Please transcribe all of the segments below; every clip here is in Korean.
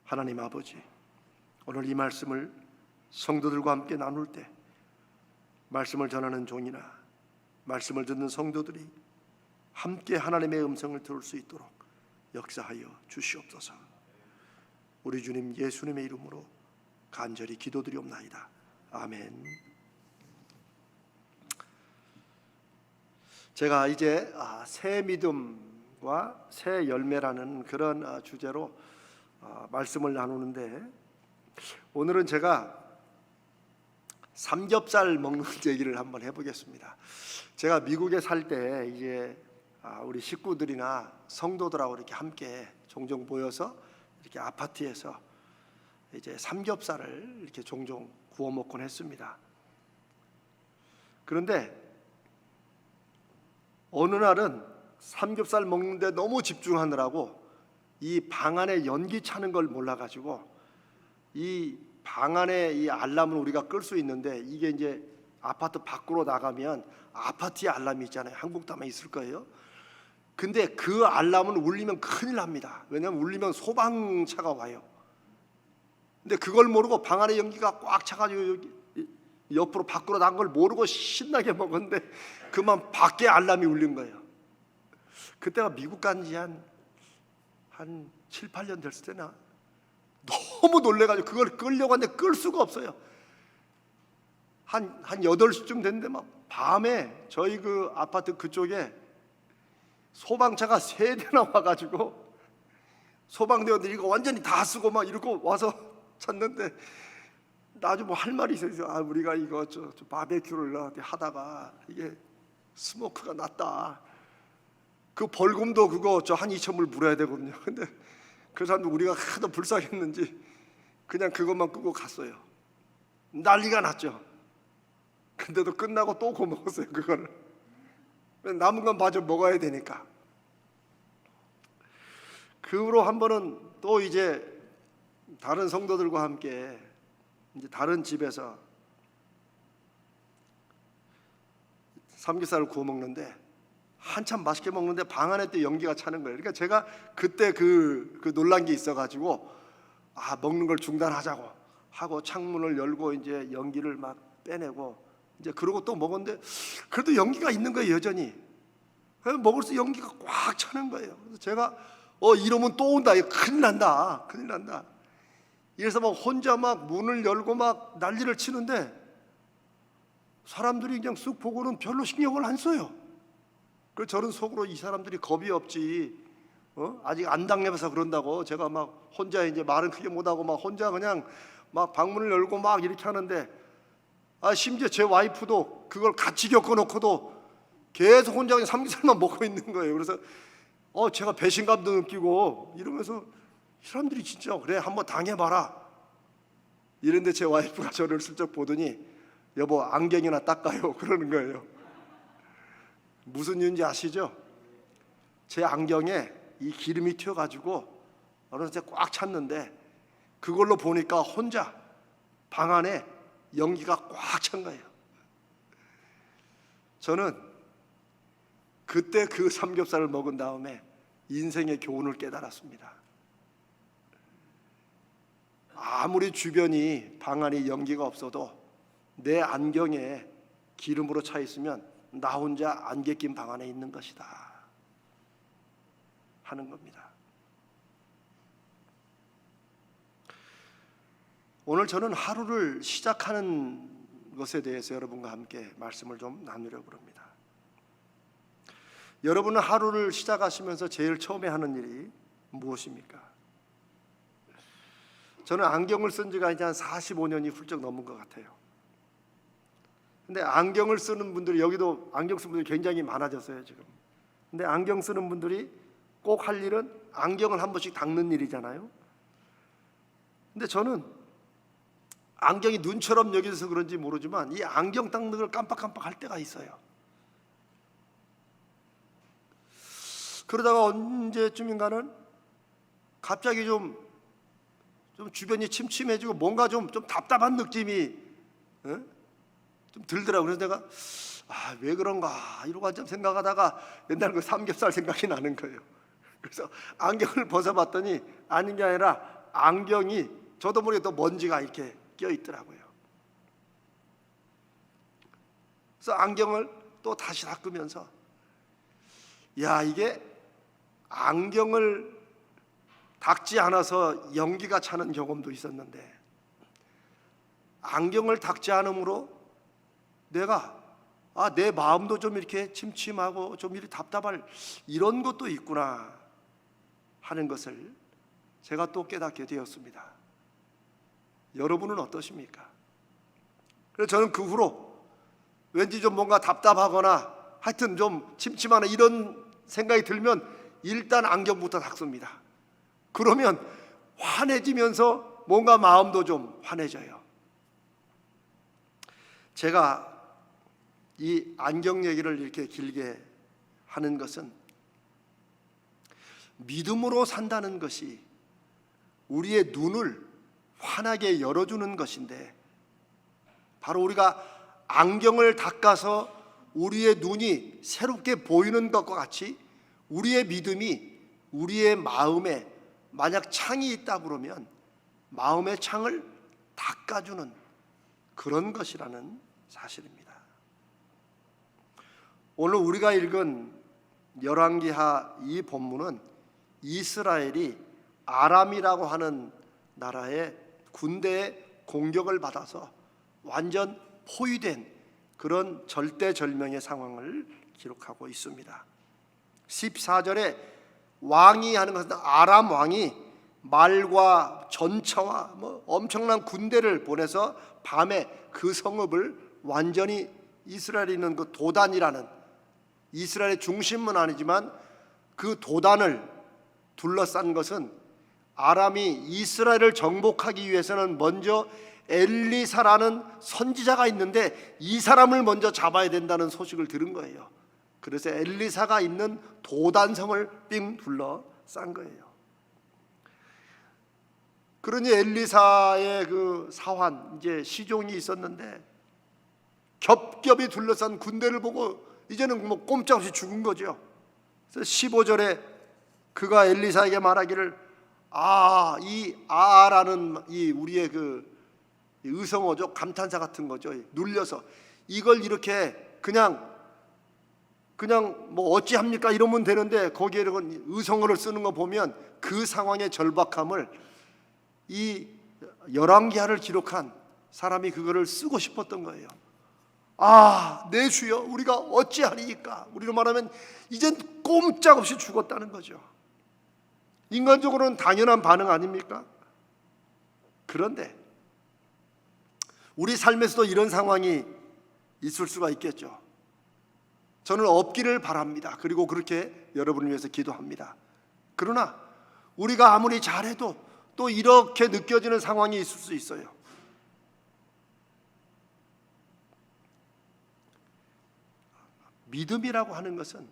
하나님 아버지, 오늘 이 말씀을 성도들과 함께 나눌 때 말씀을 전하는 종이나 말씀을 듣는 성도들이 함께 하나님의 음성을 들을 수 있도록 역사하여 주시옵소서. 우리 주님 예수님의 이름으로 간절히 기도드리옵나이다. 아멘. 제가 이제 새 믿음과 새 열매라는 그런 주제로 말씀을 나누는데, 오늘은 제가 삼겹살 먹는 얘기를 한번 해보겠습니다. 제가 미국에 살 때 이제 우리 식구들이나 성도들하고 이렇게 함께 종종 모여서 이렇게 아파트에서 이제 삼겹살을 이렇게 종종 구워 먹곤 했습니다. 그런데 어느 날은 삼겹살 먹는데 너무 집중하느라고 이 방 안에 연기 차는 걸 몰라가지고, 이 방 안에 이 알람을 우리가 끌 수 있는데, 이게 이제 아파트 밖으로 나가면 아파트에 알람이 있잖아요. 한국도 아마 있을 거예요. 근데 그 알람은 울리면 큰일 납니다. 왜냐하면 울리면 소방차가 와요. 근데 그걸 모르고 방 안에 연기가 꽉 차가지고 옆으로 밖으로 나간 걸 모르고 신나게 먹었는데 그만 밖에 알람이 울린 거예요. 그때가 미국 간 지 한 7, 8년 됐을 때나, 너무 놀래가지고 그걸 끌려고 하는데 끌 수가 없어요. 한 8시쯤 됐는데 막 밤에 저희 그 아파트 그쪽에 소방차가 3대나 와가지고 소방대원들이 이거 완전히 다 쓰고 막 이러고 와서 찾는데, 나중에 뭐 할 말이 있어요. 우리가 이거 저 바베큐를 하다가 이게 스모크가 났다. 그 벌금도 그거 한 2,000불 물어야 되거든요. 근데 그 사람도 우리가 하도 불쌍했는지 그냥 그것만 끄고 갔어요. 난리가 났죠. 근데도 끝나고 또 구워 먹었어요. 그거를 남은 건 마저 먹어야 되니까. 그 후로 한 번은 또 이제 다른 성도들과 함께 이제 다른 집에서 삼겹살을 구워 먹는데, 한참 맛있게 먹는데 방 안에 또 연기가 차는 거예요. 그러니까 제가 그때 그 놀란 게 있어가지고 먹는 걸 중단하자고 하고 창문을 열고 이제 연기를 막 빼내고 이제 그러고 또 먹었는데, 그래도 연기가 있는 거예요, 여전히. 먹을수록 연기가 꽉 차는 거예요. 그래서 제가 이러면 또 온다, 이거 큰일 난다, 큰일 난다. 이래서 막 혼자 막 문을 열고 막 난리를 치는데, 사람들이 그냥 쑥 보고는 별로 신경을 안 써요. 그 저는 속으로 이 사람들이 겁이 없지, 아직 안 당해봐서 그런다고 제가 막 혼자 이제 말은 크게 못하고 막 혼자 그냥 막 방문을 열고 막 이렇게 하는데, 심지어 제 와이프도 그걸 같이 겪어놓고도 계속 혼자 그냥 삼겹살만 먹고 있는 거예요. 그래서 제가 배신감도 느끼고 이러면서, 이 사람들이 진짜 그래 한번 당해봐라 이런데, 제 와이프가 저를 슬쩍 보더니 여보 안경이나 닦아요 그러는 거예요. 무슨 이유인지 아시죠? 제 안경에 이 기름이 튀어가지고 어느 때 꽉 찼는데, 그걸로 보니까 혼자 방 안에 연기가 꽉 찬 거예요. 저는 그때 그 삼겹살을 먹은 다음에 인생의 교훈을 깨달았습니다. 아무리 주변이 방 안에 연기가 없어도 내 안경에 기름으로 차 있으면 나 혼자 안개 낀 방 안에 있는 것이다 하는 겁니다. 오늘 저는 하루를 시작하는 것에 대해서 여러분과 함께 말씀을 좀 나누려고 합니다. 여러분은 하루를 시작하시면서 제일 처음에 하는 일이 무엇입니까? 저는 안경을 쓴 지가 이제 한 45년이 훌쩍 넘은 것 같아요. 근데 안경을 쓰는 분들이, 여기도 안경 쓰는 분들이 굉장히 많아졌어요 지금. 근데 안경 쓰는 분들이 꼭 할 일은 안경을 한 번씩 닦는 일이잖아요. 근데 저는 안경이 눈처럼 여겨져서 그런지 모르지만 이 안경 닦는 걸 깜빡깜빡 할 때가 있어요. 그러다가 언제쯤인가는 갑자기 좀 주변이 침침해지고 뭔가 좀 답답한 느낌이 좀 들더라고요. 그래서 내가 왜 그런가 이러고 한참 생각하다가 옛날 그 삼겹살 생각이 나는 거예요. 그래서 안경을 벗어봤더니 아닌 게 아니라 안경이 저도 모르게 또 먼지가 이렇게 껴 있더라고요. 그래서 안경을 또 다시 닦으면서 이게 안경을 닦지 않아서 연기가 차는 경험도 있었는데, 안경을 닦지 않으므로 내가 내 마음도 좀 이렇게 침침하고 좀 이렇게 답답할 이런 것도 있구나 하는 것을 제가 또 깨닫게 되었습니다. 여러분은 어떠십니까? 그래서 저는 그 후로 왠지 좀 뭔가 답답하거나 하여튼 좀 침침하나 이런 생각이 들면 일단 안경부터 닦습니다. 그러면 환해지면서 뭔가 마음도 좀 환해져요. 제가 이 안경 얘기를 이렇게 길게 하는 것은 믿음으로 산다는 것이 우리의 눈을 환하게 열어주는 것인데, 바로 우리가 안경을 닦아서 우리의 눈이 새롭게 보이는 것과 같이 우리의 믿음이 우리의 마음에 만약 창이 있다 그러면 마음의 창을 닦아주는 그런 것이라는 사실입니다. 오늘 우리가 읽은 열왕기하 이 본문은 이스라엘이 아람이라고 하는 나라의 군대의 공격을 받아서 완전 포위된 그런 절대절명의 상황을 기록하고 있습니다. 14절에 왕이 하는 것은 아람 왕이 말과 전차와 엄청난 군대를 보내서 밤에 그 성읍을 완전히 이스라엘에 있는 그 도단이라는, 이스라엘의 중심은 아니지만 그 도단을 둘러싼 것은 아람이 이스라엘을 정복하기 위해서는 먼저 엘리사라는 선지자가 있는데 이 사람을 먼저 잡아야 된다는 소식을 들은 거예요. 그래서 엘리사가 있는 도단성을 삥 둘러싼 거예요. 그러니 엘리사의 그 사환, 이제 시종이 있었는데 겹겹이 둘러싼 군대를 보고 이제는 꼼짝없이 죽은 거죠. 그래서 15절에 그가 엘리사에게 말하기를, 이 아라는 이 우리의 그 의성어죠. 감탄사 같은 거죠. 눌려서 이걸 이렇게 그냥 어찌합니까 이러면 되는데 거기에 의성어를 쓰는 거 보면 그 상황의 절박함을 이 열왕기하를 기록한 사람이 그거를 쓰고 싶었던 거예요. 내 주여, 우리가 어찌하리이까. 우리로 말하면 이젠 꼼짝없이 죽었다는 거죠. 인간적으로는 당연한 반응 아닙니까? 그런데 우리 삶에서도 이런 상황이 있을 수가 있겠죠. 저는 없기를 바랍니다. 그리고 그렇게 여러분을 위해서 기도합니다. 그러나 우리가 아무리 잘해도 또 이렇게 느껴지는 상황이 있을 수 있어요. 믿음이라고 하는 것은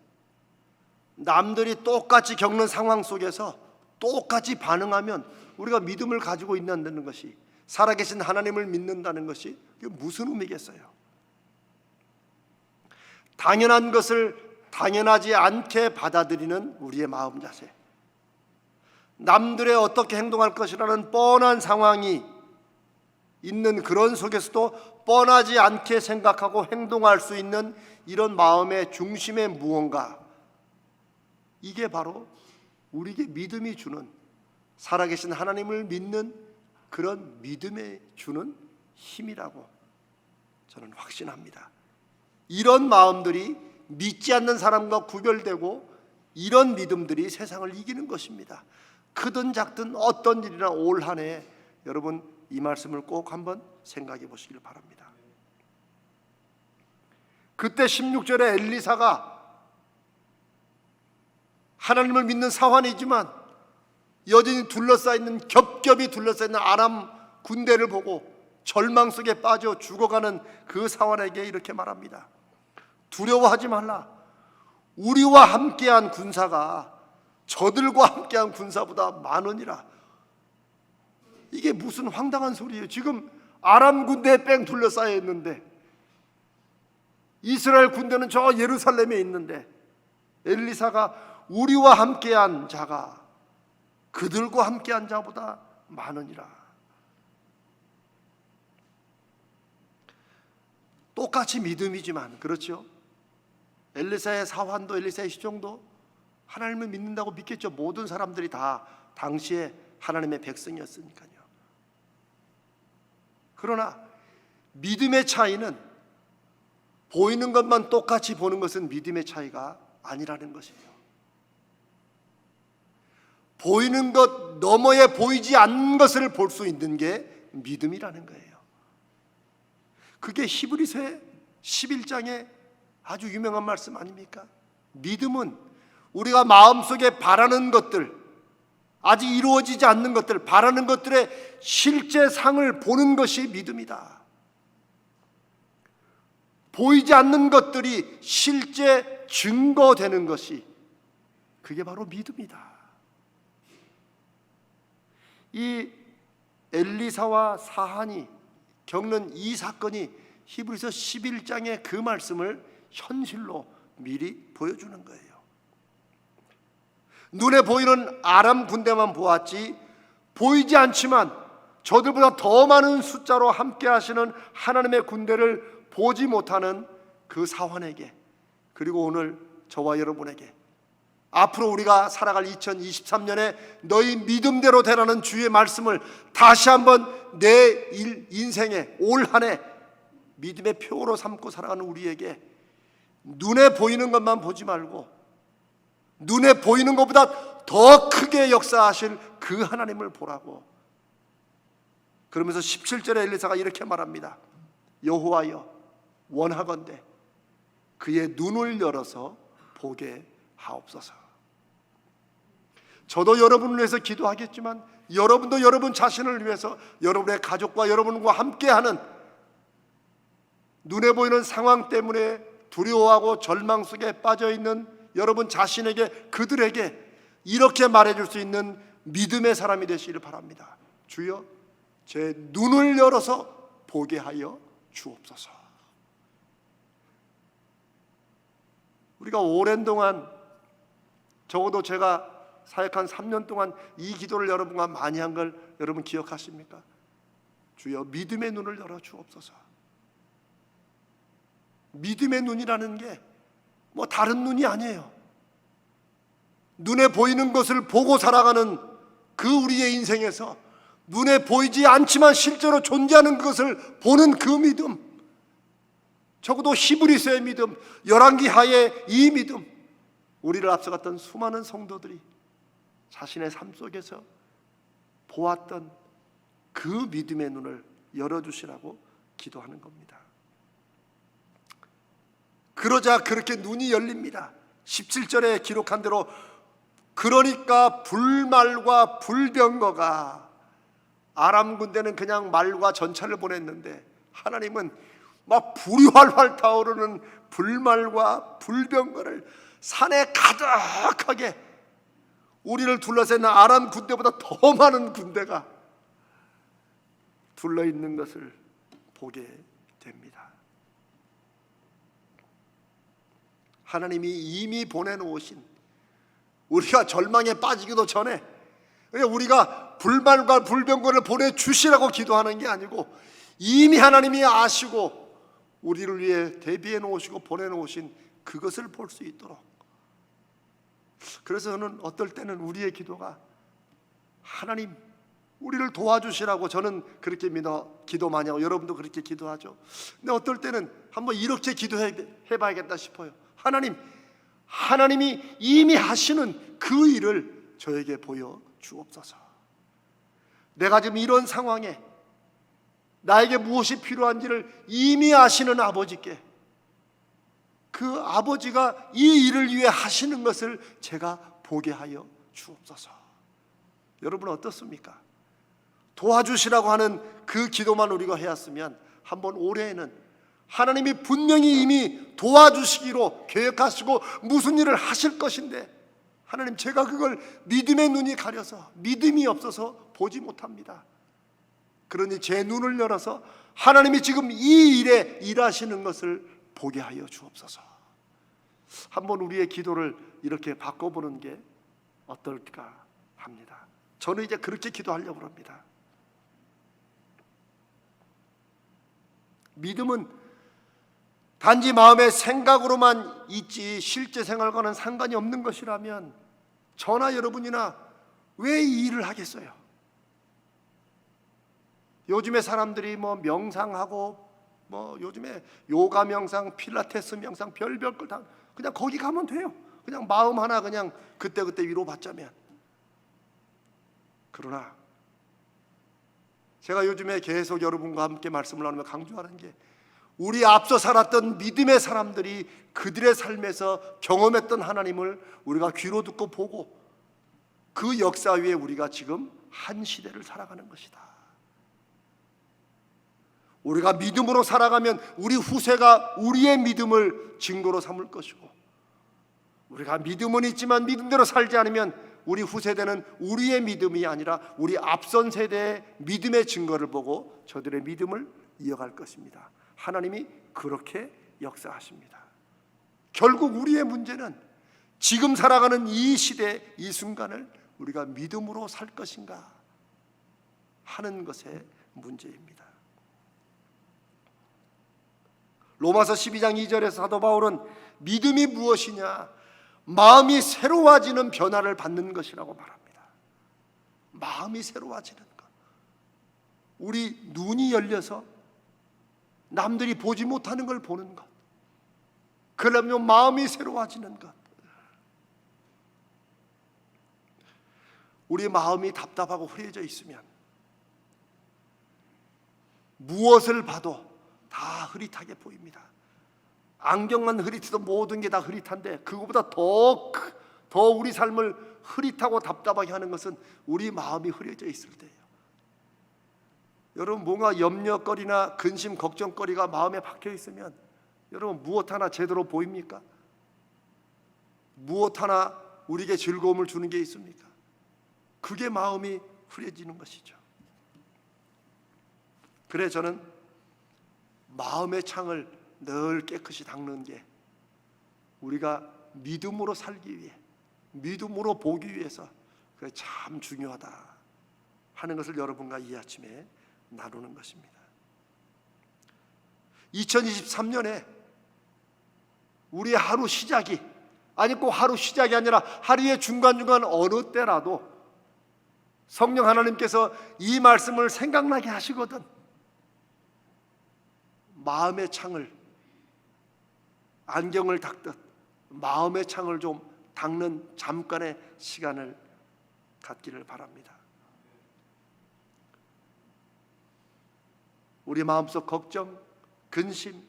남들이 똑같이 겪는 상황 속에서 똑같이 반응하면 우리가 믿음을 가지고 있는다는 것이, 살아계신 하나님을 믿는다는 것이 무슨 의미겠어요? 당연한 것을 당연하지 않게 받아들이는 우리의 마음 자세, 남들의 어떻게 행동할 것이라는 뻔한 상황이 있는 그런 속에서도 뻔하지 않게 생각하고 행동할 수 있는 이런 마음의 중심의 무언가, 이게 바로 우리에게 믿음이 주는, 살아계신 하나님을 믿는 그런 믿음에 주는 힘이라고 저는 확신합니다. 이런 마음들이 믿지 않는 사람과 구별되고 이런 믿음들이 세상을 이기는 것입니다. 크든 작든 어떤 일이나 올 한 해 여러분 이 말씀을 꼭 한번 생각해 보시길 바랍니다. 그때 16절에 엘리사가 하나님을 믿는 사환이지만 여전히 둘러싸여있는, 겹겹이 둘러싸여있는 아람 군대를 보고 절망 속에 빠져 죽어가는 그 사환에게 이렇게 말합니다. 두려워하지 말라. 우리와 함께한 군사가 저들과 함께한 군사보다 많으니라. 이게 무슨 황당한 소리예요. 지금 아람 군대에 뺑 둘러싸여 있는데, 이스라엘 군대는 저 예루살렘에 있는데 엘리사가 우리와 함께한 자가 그들과 함께한 자보다 많으니라. 똑같이 믿음이지만, 그렇죠? 엘리사의 사환도 엘리사의 시종도 하나님을 믿는다고 믿겠죠. 모든 사람들이 다 당시에 하나님의 백성이었으니까요. 그러나 믿음의 차이는 보이는 것만 똑같이 보는 것은 믿음의 차이가 아니라는 것이에요. 보이는 것 너머에 보이지 않는 것을 볼 수 있는 게 믿음이라는 거예요. 그게 히브리서의 11장의 아주 유명한 말씀 아닙니까? 믿음은 우리가 마음속에 바라는 것들, 아직 이루어지지 않는 것들, 바라는 것들의 실제 상을 보는 것이 믿음이다. 보이지 않는 것들이 실제 증거되는 것이, 그게 바로 믿음이다. 이 엘리사와 사한이 겪는 이 사건이 히브리서 11장의 그 말씀을 현실로 미리 보여주는 거예요. 눈에 보이는 아람 군대만 보았지 보이지 않지만 저들보다 더 많은 숫자로 함께 하시는 하나님의 군대를 보지 못하는 그 사환에게, 그리고 오늘 저와 여러분에게, 앞으로 우리가 살아갈 2023년에 너희 믿음대로 되라는 주의 말씀을 다시 한번 내 인생에 올 한 해 믿음의 표로 삼고 살아가는 우리에게 눈에 보이는 것만 보지 말고 눈에 보이는 것보다 더 크게 역사하실 그 하나님을 보라고. 그러면서 17절에 엘리사가 이렇게 말합니다. 여호와여, 원하건대 그의 눈을 열어서 보게 하옵소서. 저도 여러분을 위해서 기도하겠지만 여러분도 여러분 자신을 위해서, 여러분의 가족과 여러분과 함께하는, 눈에 보이는 상황 때문에 두려워하고 절망 속에 빠져있는 여러분 자신에게, 그들에게 이렇게 말해줄 수 있는 믿음의 사람이 되시기를 바랍니다. 주여, 제 눈을 열어서 보게 하여 주옵소서. 우리가 오랜 동안, 적어도 제가 사역한 3년 동안 이 기도를 여러분과 많이 한 걸 여러분 기억하십니까? 주여, 믿음의 눈을 열어 주옵소서. 믿음의 눈이라는 게 뭐 다른 눈이 아니에요. 눈에 보이는 것을 보고 살아가는 그 우리의 인생에서 눈에 보이지 않지만 실제로 존재하는 것을 보는 그 믿음, 적어도 히브리서의 믿음, 열왕기하의 이 믿음, 우리를 앞서갔던 수많은 성도들이 자신의 삶 속에서 보았던 그 믿음의 눈을 열어주시라고 기도하는 겁니다. 그러자 그렇게 눈이 열립니다. 17절에 기록한 대로, 그러니까 불말과 불병거가, 아람 군대는 그냥 말과 전차를 보냈는데 하나님은 막 불이 활활 타오르는 불말과 불병거를 산에 가득하게, 우리를 둘러싼 아람 군대보다 더 많은 군대가 둘러있는 것을 보게 됩니다. 하나님이 이미 보내놓으신, 우리가 절망에 빠지기도 전에 우리가 불말과 불병거를 보내주시라고 기도하는 게 아니고 이미 하나님이 아시고 우리를 위해 대비해 놓으시고 보내놓으신 그것을 볼 수 있도록. 그래서 저는 어떨 때는 우리의 기도가 하나님 우리를 도와주시라고, 저는 그렇게 기도 많이 하고 여러분도 그렇게 기도하죠. 근데 어떨 때는 한번 이렇게 기도해봐야겠다 싶어요. 하나님이 이미 하시는 그 일을 저에게 보여 주옵소서. 내가 지금 이런 상황에 나에게 무엇이 필요한지를 이미 아시는 아버지께, 그 아버지가 이 일을 위해 하시는 것을 제가 보게 하여 주옵소서. 여러분 어떻습니까? 도와주시라고 하는 그 기도만 우리가 해왔으면 한번 올해에는 하나님이 분명히 이미 도와주시기로 계획하시고 무슨 일을 하실 것인데, 하나님 제가 그걸 믿음의 눈이 가려서, 믿음이 없어서 보지 못합니다. 그러니 제 눈을 열어서 하나님이 지금 이 일에 일하시는 것을 보게 하여 주옵소서. 한번 우리의 기도를 이렇게 바꿔보는 게 어떨까 합니다. 저는 이제 그렇게 기도하려고 합니다. 믿음은 단지 마음의 생각으로만 있지 실제 생활과는 상관이 없는 것이라면 저나 여러분이나 왜 이 일을 하겠어요? 요즘에 사람들이 뭐 명상하고 요즘에 요가 명상, 필라테스 명상 별별 걸 다 그냥 거기 가면 돼요. 그냥 마음 하나 그냥 그때그때 위로받자면. 그러나 제가 요즘에 계속 여러분과 함께 말씀을 나누며 강조하는 게 우리 앞서 살았던 믿음의 사람들이 그들의 삶에서 경험했던 하나님을 우리가 귀로 듣고 보고 그 역사 위에 우리가 지금 한 시대를 살아가는 것이다. 우리가 믿음으로 살아가면 우리 후세가 우리의 믿음을 증거로 삼을 것이고, 우리가 믿음은 있지만 믿음대로 살지 않으면 우리 후세대는 우리의 믿음이 아니라 우리 앞선 세대의 믿음의 증거를 보고 저들의 믿음을 이어갈 것입니다. 하나님이 그렇게 역사하십니다. 결국 우리의 문제는 지금 살아가는 이 시대, 이 순간을 우리가 믿음으로 살 것인가 하는 것의 문제입니다. 로마서 12장 2절에서 사도 바울은 믿음이 무엇이냐? 마음이 새로워지는 변화를 받는 것이라고 말합니다. 마음이 새로워지는 것. 우리 눈이 열려서 남들이 보지 못하는 걸 보는 것. 그러면 마음이 새로워지는 것. 우리 마음이 답답하고 흐려져 있으면 무엇을 봐도 다 흐릿하게 보입니다. 안경만 흐릿해도 모든 게 다 흐릿한데 그거보다 더 우리 삶을 흐릿하고 답답하게 하는 것은 우리 마음이 흐려져 있을 때예요. 여러분, 뭔가 염려거리나 근심, 걱정거리가 마음에 박혀 있으면 여러분 무엇 하나 제대로 보입니까? 무엇 하나 우리에게 즐거움을 주는 게 있습니까? 그게 마음이 흐려지는 것이죠. 그래 저는 마음의 창을 늘 깨끗이 닦는 게 우리가 믿음으로 살기 위해, 믿음으로 보기 위해서 그게 참 중요하다 하는 것을 여러분과 이 아침에 나누는 것입니다. 2023년에 우리의 하루 시작이 꼭 하루 시작이 아니라 하루의 중간중간 어느 때라도 성령 하나님께서 이 말씀을 생각나게 하시거든 마음의 창을, 안경을 닦듯 마음의 창을 좀 닦는 잠깐의 시간을 갖기를 바랍니다. 우리 마음속 걱정, 근심,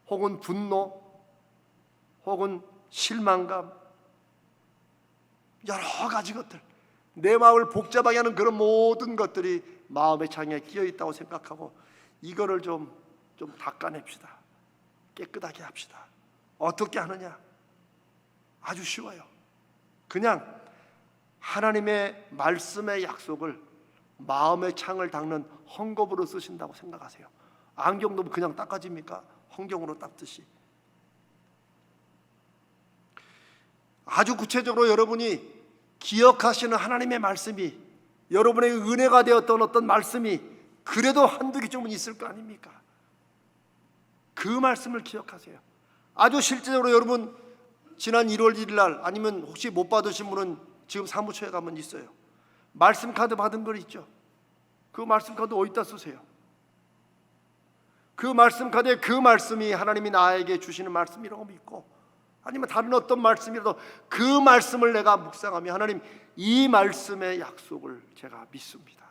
혹은 분노, 혹은 실망감, 여러 가지 것들, 내 마음을 복잡하게 하는 그런 모든 것들이 마음의 창에 끼어 있다고 생각하고 이거를 좀 닦아냅시다. 깨끗하게 합시다. 어떻게 하느냐? 아주 쉬워요. 그냥 하나님의 말씀의 약속을 마음의 창을 닦는 헝겊으로 쓰신다고 생각하세요. 안경도 그냥 닦아집니까? 헝겊으로 닦듯이. 아주 구체적으로 여러분이 기억하시는 하나님의 말씀이, 여러분의 은혜가 되었던 어떤 말씀이 그래도 한두 개쯤은 있을 거 아닙니까? 그 말씀을 기억하세요. 아주 실제적으로 여러분 지난 1월 1일 날, 아니면 혹시 못 받으신 분은 지금 사무처에 가면 있어요. 말씀 카드 받은 거 있죠? 그 말씀 카드 어디다 쓰세요? 그 말씀 카드에 그 말씀이 하나님이 나에게 주시는 말씀이라고 믿고, 아니면 다른 어떤 말씀이라도 그 말씀을 내가 묵상하며 하나님 이 말씀의 약속을 제가 믿습니다.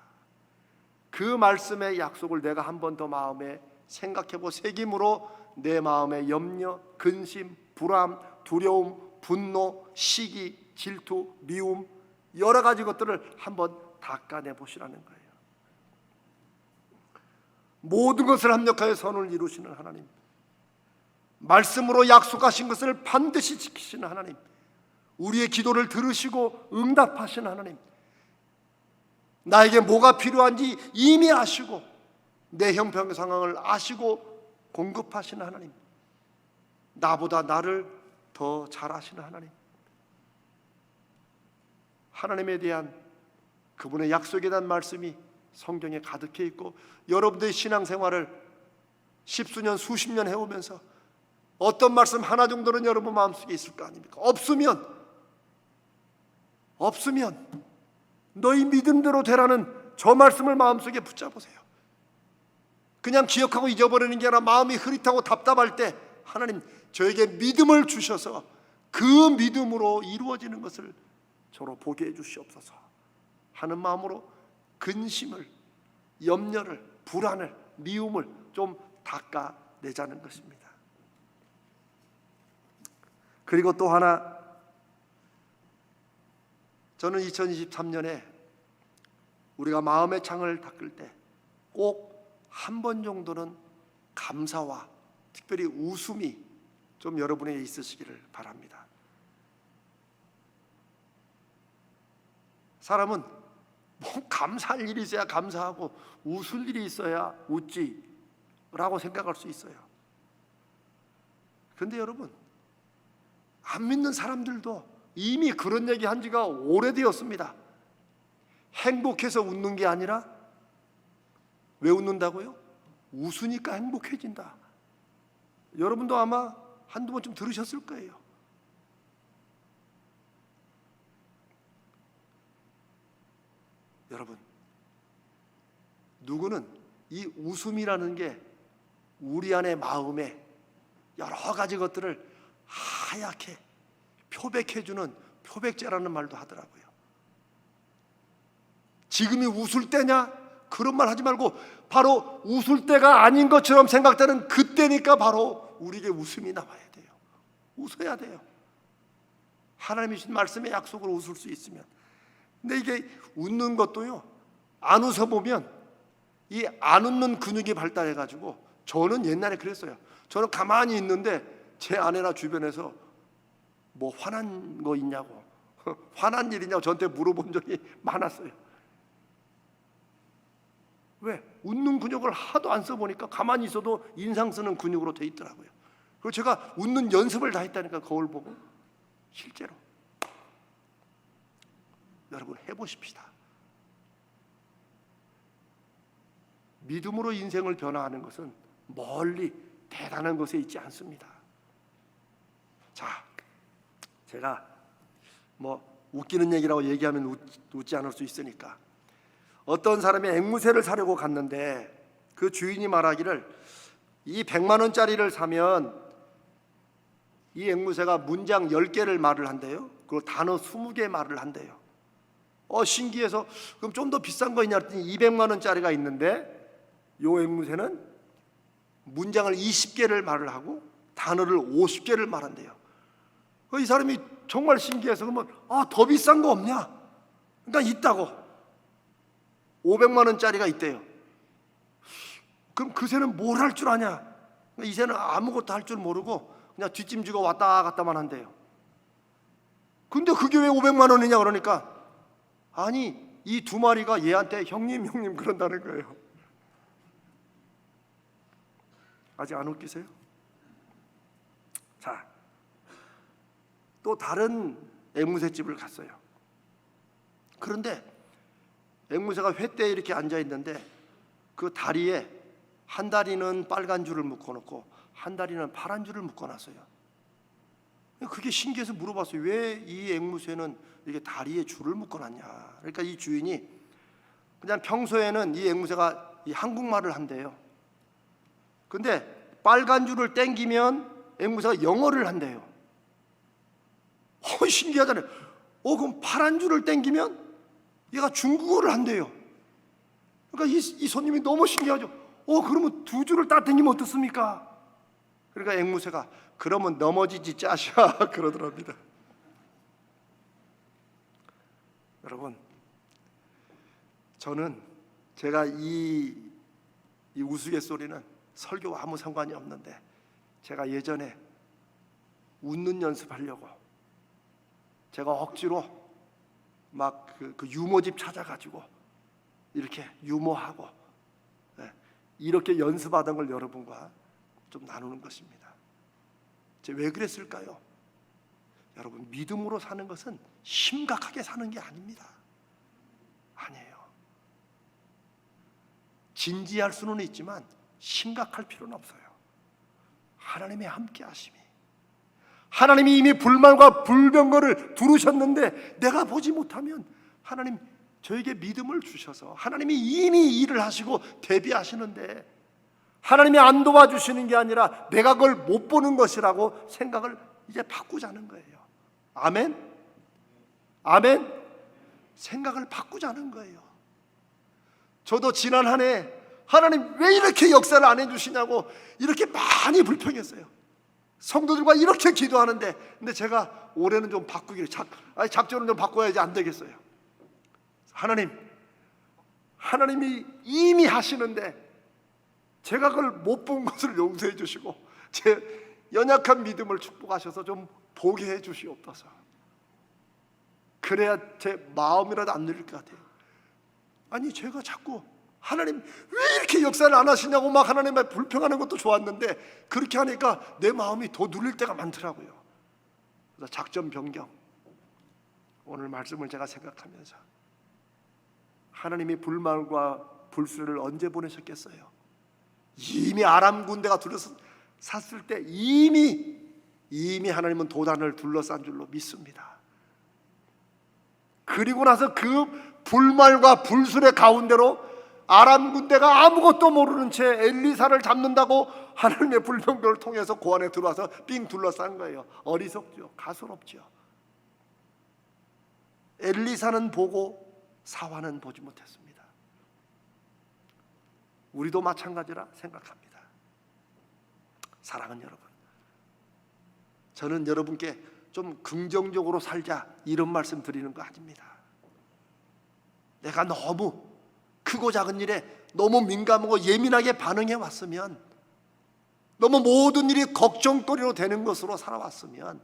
그 말씀의 약속을 내가 한 번 더 마음에 생각해보고 새김으로 내 마음의 염려, 근심, 불안, 두려움, 분노, 시기, 질투, 미움, 여러 가지 것들을 한번 닦아내 보시라는 거예요. 모든 것을 합력하여 선을 이루시는 하나님, 말씀으로 약속하신 것을 반드시 지키시는 하나님, 우리의 기도를 들으시고 응답하시는 하나님, 나에게 뭐가 필요한지 이미 아시고 내 형편 상황을 아시고 공급하시는 하나님, 나보다 나를 더 잘 아시는 하나님, 하나님에 대한 그분의 약속에 대한 말씀이 성경에 가득해 있고, 여러분들의 신앙생활을 십수년 수십 년 해오면서 어떤 말씀 하나 정도는 여러분 마음속에 있을 거 아닙니까? 없으면 너희 믿음대로 되라는 저 말씀을 마음속에 붙잡으세요. 그냥 기억하고 잊어버리는 게 아니라 마음이 흐릿하고 답답할 때 하나님 저에게 믿음을 주셔서 그 믿음으로 이루어지는 것을 저로 보게 해 주시옵소서 하는 마음으로 근심을, 염려를, 불안을, 미움을 좀 닦아내자는 것입니다. 그리고 또 하나, 저는 2023년에 우리가 마음의 창을 닦을 때 꼭 한 번 정도는 감사와 특별히 웃음이 좀 여러분에게 있으시기를 바랍니다. 사람은 뭐 감사할 일이 있어야 감사하고 웃을 일이 있어야 웃지라고 생각할 수 있어요. 그런데 여러분, 안 믿는 사람들도 이미 그런 얘기 한 지가 오래되었습니다. 행복해서 웃는 게 아니라, 왜 웃는다고요? 웃으니까 행복해진다. 여러분도 아마 한두 번쯤 들으셨을 거예요. 여러분, 누구는 이 웃음이라는 게 우리 안의 마음에 여러 가지 것들을 하얗게 표백해주는 표백제라는 말도 하더라고요. 지금이 웃을 때냐? 그런 말 하지 말고 바로 웃을 때가 아닌 것처럼 생각되는 그때니까 바로 우리에게 웃음이 나와야 돼요. 웃어야 돼요. 하나님이 주신 말씀의 약속으로 웃을 수 있으면. 근데 이게 웃는 것도요, 안 웃어보면 이 안 웃는 근육이 발달해가지고, 저는 옛날에 그랬어요. 저는 가만히 있는데 제 아내나 주변에서 뭐 화난 거 있냐고, 화난 일 있냐고 저한테 물어본 적이 많았어요. 왜? 웃는 근육을 하도 안 써보니까 가만히 있어도 인상 쓰는 근육으로 돼 있더라고요. 그리고 제가 웃는 연습을 다 했다니까, 거울 보고. 실제로 여러분 해보십시다. 믿음으로 인생을 변화하는 것은 멀리 대단한 것에 있지 않습니다. 자, 제가 뭐 웃기는 얘기라고 얘기하면 웃지 않을 수 있으니까, 어떤 사람이 앵무새를 사려고 갔는데 그 주인이 말하기를, 이 100만 원짜리를 사면 이 앵무새가 문장 10개를 말을 한대요. 그리고 단어 20개 말을 한대요. 신기해서 그럼 좀 더 비싼 거 있냐 했더니 200만 원짜리가 있는데 요 앵무새는 문장을 20개를 말을 하고 단어를 50개를 말한대요. 이 사람이 정말 신기해서, 그러면 더 비싼 거 없냐? 그러니까 있다고. 500만 원짜리가 있대요. 그럼 그 새는 뭘 할 줄 아냐? 이 새는 아무것도 할 줄 모르고 그냥 뒷짐지고 왔다 갔다만 한대요. 근데 그게 왜 500만 원이냐 그러니까, 아니 이 두 마리가 얘한테 형님 그런다는 거예요. 아직 안 웃기세요? 자, 또 다른 앵무새집을 갔어요. 그런데 앵무새가 횃대에 이렇게 앉아 있는데 그 다리에 한 다리는 빨간 줄을 묶어놓고 한 다리는 파란 줄을 묶어놨어요. 그게 신기해서 물어봤어요. 왜 이 앵무새는 이렇게 다리에 줄을 묶어놨냐? 그러니까 이 주인이 그냥 평소에는 이 앵무새가 이 한국말을 한대요. 근데 빨간 줄을 땡기면 앵무새가 영어를 한대요. 신기하잖아요. 그럼 파란 줄을 땡기면 얘가 중국어를 한대요. 그러니까 이 손님이 너무 신기하죠. 그러면 두 줄을 다 땡기면 어떻습니까? 그러니까 앵무새가, 그러면 넘어지지 짜샤 그러더랍니다. 여러분, 저는 제가 이 우스갯소리는 설교와 아무 상관이 없는데, 제가 예전에 웃는 연습하려고 제가 억지로 막 그 유머집 찾아가지고 이렇게 유머하고 이렇게 연습하던 걸 여러분과 좀 나누는 것입니다. 제가 왜 그랬을까요? 여러분, 믿음으로 사는 것은 심각하게 사는 게 아닙니다. 아니에요. 진지할 수는 있지만 심각할 필요는 없어요. 하나님의 함께 하심이, 하나님이 이미 불말과 불병거를 두르셨는데 내가 보지 못하면 하나님 저에게 믿음을 주셔서 하나님이 이미 일을 하시고 대비하시는데 하나님이 안 도와주시는 게 아니라 내가 그걸 못 보는 것이라고 생각을 이제 바꾸자는 거예요. 아멘? 아멘? 생각을 바꾸자는 거예요. 저도 지난 한 해 하나님 왜 이렇게 역사를 안 해주시냐고 이렇게 많이 불평했어요. 성도들과 이렇게 기도하는데, 근데 제가 올해는 좀 바꾸기를 작전을 좀 바꿔야지 안 되겠어요. 하나님이 이미 하시는데 제가 그걸 못 본 것을 용서해 주시고 제 연약한 믿음을 축복하셔서 좀 보게 해 주시옵소서. 그래야 제 마음이라도 안 눌릴 것 같아요. 아니 제가 자꾸 하나님 왜 이렇게 역사를 안 하시냐고 막 하나님을 불평하는 것도 좋았는데 그렇게 하니까 내 마음이 더 눌릴 때가 많더라고요. 그래서 작전 변경, 오늘 말씀을 제가 생각하면서 하나님이 불말과 불수를 언제 보내셨겠어요? 이미 아람 군대가 둘러쌌을 때 이미 하나님은 도단을 둘러싼 줄로 믿습니다. 그리고 나서 그 불말과 불술의 가운데로 아람 군대가 아무것도 모르는 채 엘리사를 잡는다고 하나님의 불병거를 통해서 고안에 들어와서 삥 둘러싼 거예요. 어리석죠. 가소롭죠. 엘리사는 보고 사환은 보지 못했습니다. 우리도 마찬가지라 생각합니다. 사랑하는 여러분, 저는 여러분께 좀 긍정적으로 살자 이런 말씀 드리는 거 아닙니다. 내가 너무 크고 작은 일에 너무 민감하고 예민하게 반응해 왔으면, 너무 모든 일이 걱정거리로 되는 것으로 살아왔으면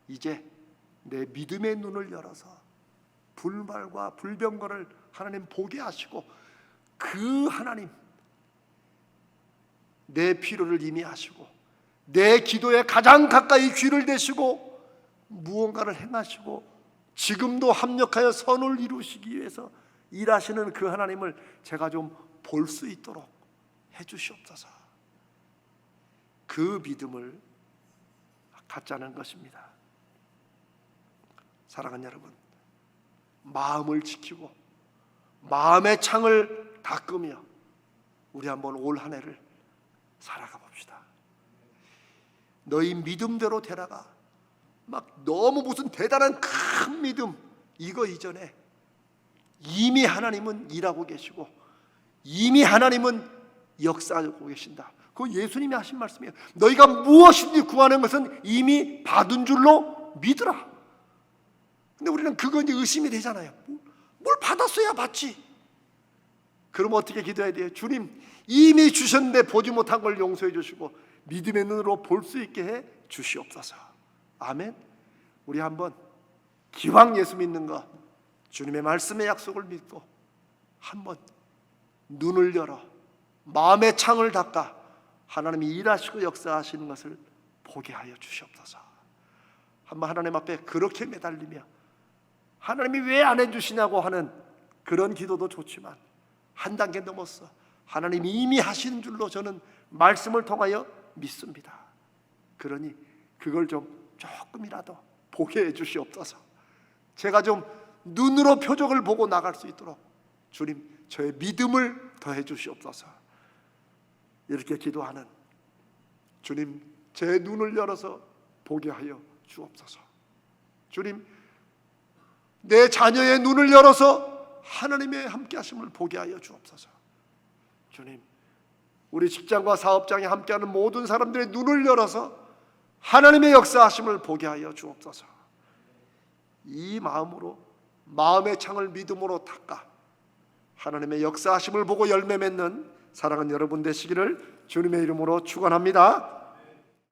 이제 내 믿음의 눈을 열어서 불말과 불병거를 하나님 보게 하시고 그 하나님 내 필요를 이미 하시고 내 기도에 가장 가까이 귀를 대시고 무언가를 행하시고 지금도 합력하여 선을 이루시기 위해서 일하시는 그 하나님을 제가 좀 볼 수 있도록 해주시옵소서. 그 믿음을 갖자는 것입니다. 사랑하는 여러분, 마음을 지키고 마음의 창을 닦으며 우리 한번 올 한 해를 살아가 봅시다. 너희 믿음대로 되라가 막 너무 무슨 대단한 큰 믿음 이거 이전에 이미 하나님은 일하고 계시고 이미 하나님은 역사하고 계신다. 그거 예수님이 하신 말씀이에요. 너희가 무엇이든지 구하는 것은 이미 받은 줄로 믿으라. 근데 우리는 그거 이제 의심이 되잖아요. 뭘 받았어야 받지. 그럼 어떻게 기도해야 돼요? 주님 이미 주셨는데 보지 못한 걸 용서해 주시고 믿음의 눈으로 볼 수 있게 해 주시옵소서. 아멘. 우리 한번 기왕 예수 믿는 거 주님의 말씀의 약속을 믿고 한번 눈을 열어 마음의 창을 닫아 하나님이 일하시고 역사하시는 것을 보게 하여 주시옵소서. 한번 하나님 앞에 그렇게 매달리며 하나님이 왜 안 해주시냐고 하는 그런 기도도 좋지만 한 단계 넘었어 하나님이 이미 하시는 줄로 저는 말씀을 통하여 믿습니다. 그러니 그걸 좀 조금이라도 보게 해주시옵소서. 제가 좀 눈으로 표적을 보고 나갈 수 있도록 주님 저의 믿음을 더해 주시옵소서. 이렇게 기도하는 주님 제 눈을 열어서 보게 하여 주옵소서. 주님 내 자녀의 눈을 열어서 하나님의 함께 하심을 보게 하여 주옵소서. 주님 우리 직장과 사업장에 함께하는 모든 사람들의 눈을 열어서 하나님의 역사하심을 보게 하여 주옵소서. 이 마음으로 마음의 창을 믿음으로 닦아 하나님의 역사하심을 보고 열매 맺는 사랑하는 여러분 되시기를 주님의 이름으로 축원합니다.